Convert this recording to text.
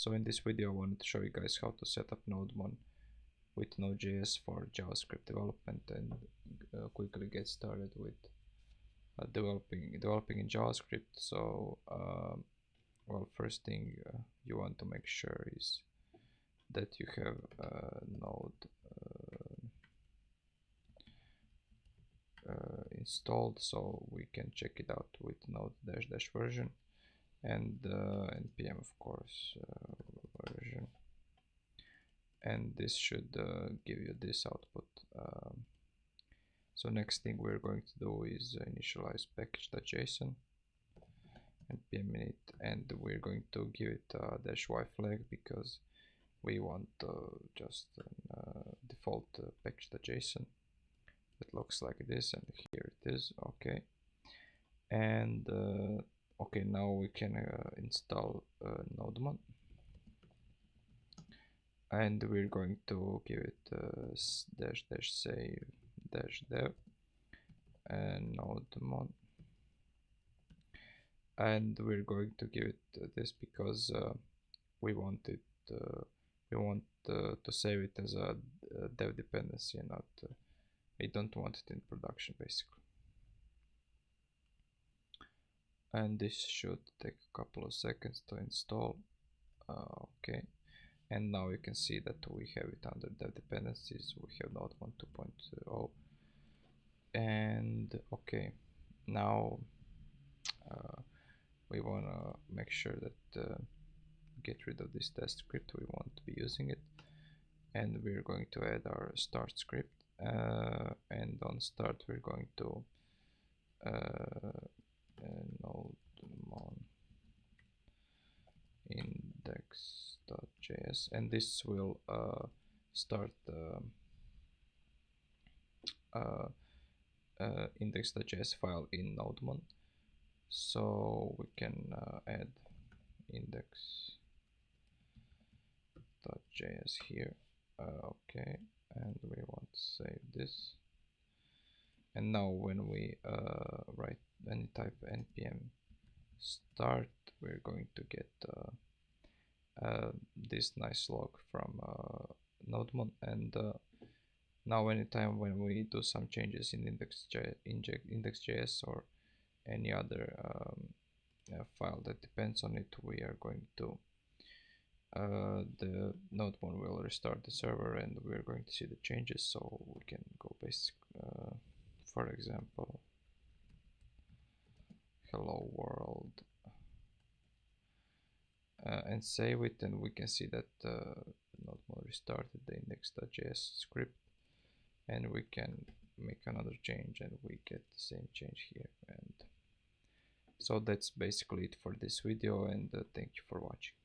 So in this video I wanted to show you guys how to set up Nodemon with Node.js for JavaScript development and quickly get started with developing in JavaScript. So well, first thing you want to make sure is that you have Node installed, so we can check it out with Node -- version and npm, of course, version, and this should give you this output. So next thing we're going to do is initialize package.json, npm init, and we're going to give it a -y flag because we want just default package.json that looks like this, and here it is. Okay, and okay, now we can install Nodemon, and we're going to give it --save -dev and Nodemon, and we're going to give it this because we want it to save it as a dev dependency, and not we don't want it in production basically. And this should take a couple of seconds to install. Okay, and now you can see that we have it under dev dependencies. We have Nodemon 2.0, and okay, now we want to make sure that get rid of this test script. We won't be using it, and we're going to add our start script, and on start we're going to Nodemon index.js, and this will start index.js file in Nodemon. So we can add index.js here. Okay, and we want to save this, and now when we write any type npm start, we're going to get this nice log from Nodemon, and now anytime when we do some changes in index.js or any other file that depends on it, we are going to the Nodemon will restart the server, and we're going to see the changes. So we can go basic, for example, hello world, and save it, and we can see that Nodemon restarted the index.js script, and we can make another change and we get the same change here. And so that's basically it for this video, and thank you for watching.